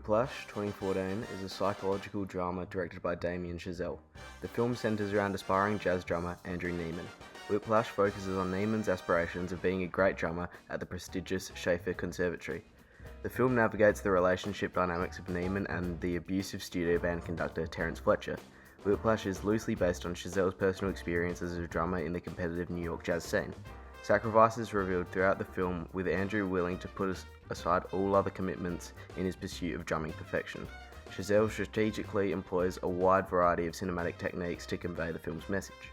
Whiplash, 2014, is a psychological drama directed by Damien Chazelle. The film centers around aspiring jazz drummer Andrew Neiman. Whiplash focuses on Neiman's aspirations of being a great drummer at the prestigious Schaefer Conservatory. The film navigates the relationship dynamics of Neiman and the abusive studio band conductor Terence Fletcher. Whiplash is loosely based on Chazelle's personal experience as a drummer in the competitive New York jazz scene. Sacrifice is revealed throughout the film, with Andrew willing to put aside all other commitments in his pursuit of drumming perfection. Chazelle strategically employs a wide variety of cinematic techniques to convey the film's message.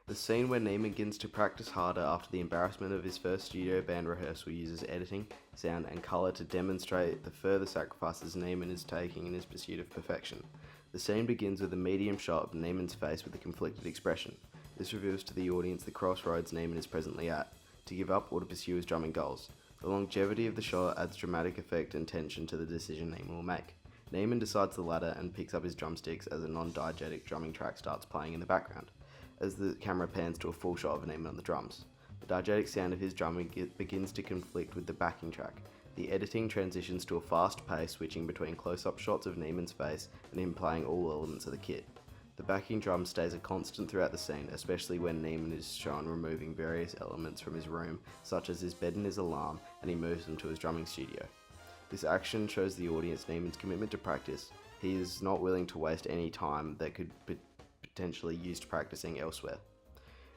The scene where Neiman begins to practice harder after the embarrassment of his first studio band rehearsal uses editing, sound, and colour to demonstrate the further sacrifices Neiman is taking in his pursuit of perfection. The scene begins with a medium shot of Neiman's face with a conflicted expression. This reveals to the audience the crossroads Neiman is presently at, to give up or to pursue his drumming goals. The longevity of the shot adds dramatic effect and tension to the decision Neiman will make. Neiman decides the latter and picks up his drumsticks as a non-diegetic drumming track starts playing in the background, as the camera pans to a full shot of Neiman on the drums. The diegetic sound of his drumming begins to conflict with the backing track. The editing transitions to a fast pace, switching between close-up shots of Neiman's face and him playing all elements of the kit. The backing drum stays a constant throughout the scene, especially when Neiman is shown removing various elements from his room, such as his bed and his alarm, and he moves them to his drumming studio. This action shows the audience Neiman's commitment to practice. He is not willing to waste any time that could potentially used practicing elsewhere.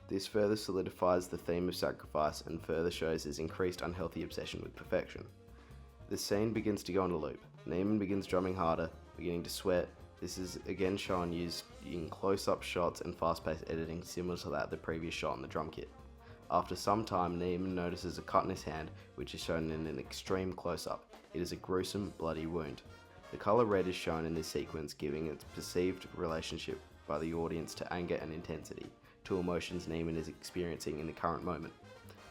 This further solidifies the theme of sacrifice and further shows his increased unhealthy obsession with perfection. The scene begins to go on a loop. Neiman begins drumming harder, beginning to sweat. This is again shown using close-up shots and fast-paced editing similar to that of the previous shot on the drum kit. After some time, Neiman notices a cut in his hand, which is shown in an extreme close-up. It is a gruesome, bloody wound. The colour red is shown in this sequence, giving its perceived relationship by the audience to anger and intensity, two emotions Neiman is experiencing in the current moment.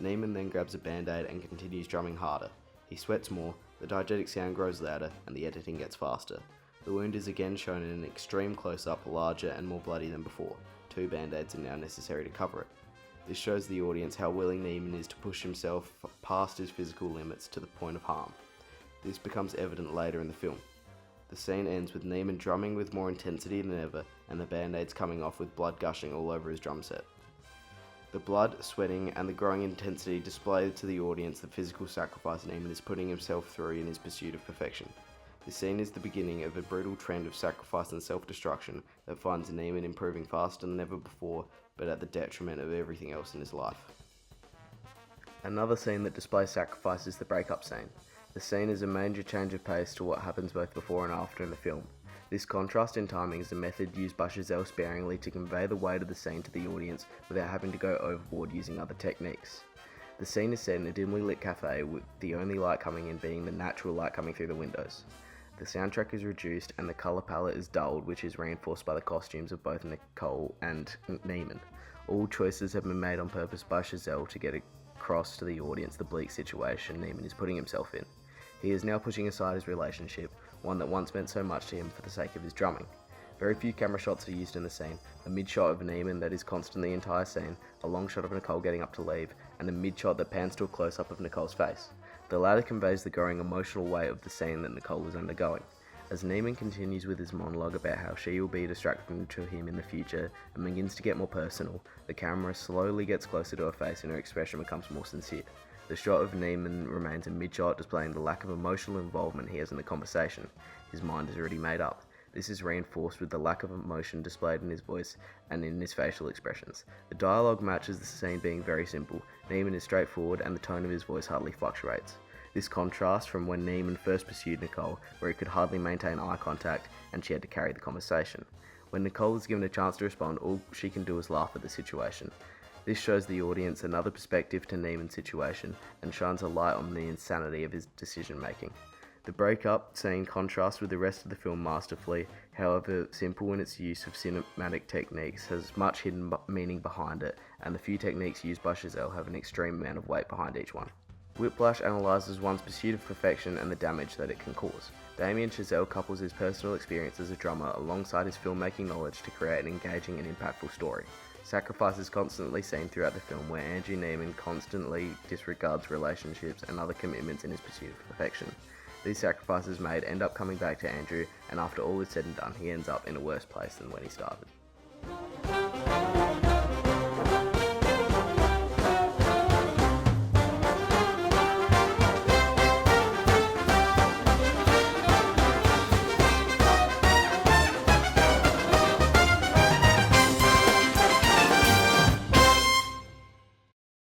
Neiman then grabs a band-aid and continues drumming harder. He sweats more, the diegetic sound grows louder, and the editing gets faster. The wound is again shown in an extreme close-up, larger and more bloody than before. Two band-aids are now necessary to cover it. This shows the audience how willing Neiman is to push himself past his physical limits to the point of harm. This becomes evident later in the film. The scene ends with Neiman drumming with more intensity than ever, and the band-aids coming off with blood gushing all over his drum set. The blood, sweating, and the growing intensity display to the audience the physical sacrifice Neiman is putting himself through in his pursuit of perfection. This scene is the beginning of a brutal trend of sacrifice and self-destruction that finds Neiman improving faster than ever before, but at the detriment of everything else in his life. Another scene that displays sacrifice is the breakup scene. The scene is a major change of pace to what happens both before and after in the film. This contrast in timing is a method used by Chazelle sparingly to convey the weight of the scene to the audience without having to go overboard using other techniques. The scene is set in a dimly lit cafe, with the only light coming in being the natural light coming through the windows. The soundtrack is reduced and the colour palette is dulled, which is reinforced by the costumes of both Nicole and Neiman. All choices have been made on purpose by Chazelle to get across to the audience the bleak situation Neiman is putting himself in. He is now pushing aside his relationship, one that once meant so much to him, for the sake of his drumming. Very few camera shots are used in the scene. A mid-shot of Neiman that is constant the entire scene, a long shot of Nicole getting up to leave, and a mid-shot that pans to a close-up of Nicole's face. The latter conveys the growing emotional weight of the scene that Nicole is undergoing. As Neiman continues with his monologue about how she will be a distraction to him in the future and begins to get more personal, the camera slowly gets closer to her face and her expression becomes more sincere. The shot of Neiman remains a mid-shot, displaying the lack of emotional involvement he has in the conversation. His mind is already made up. This is reinforced with the lack of emotion displayed in his voice and in his facial expressions. The dialogue matches the scene being very simple. Neiman is straightforward and the tone of his voice hardly fluctuates. This contrasts from when Neiman first pursued Nicole, where he could hardly maintain eye contact and she had to carry the conversation. When Nicole is given a chance to respond, all she can do is laugh at the situation. This shows the audience another perspective to Neiman's situation and shines a light on the insanity of his decision making. The breakup scene contrasts with the rest of the film masterfully, however simple in its use of cinematic techniques has much hidden meaning behind it, and the few techniques used by Chazelle have an extreme amount of weight behind each one. Whiplash analyses one's pursuit of perfection and the damage that it can cause. Damien Chazelle couples his personal experience as a drummer alongside his filmmaking knowledge to create an engaging and impactful story. Sacrifice is constantly seen throughout the film, where Andrew Neiman constantly disregards relationships and other commitments in his pursuit of perfection. These sacrifices made end up coming back to Andrew, and after all is said and done, he ends up in a worse place than when he started.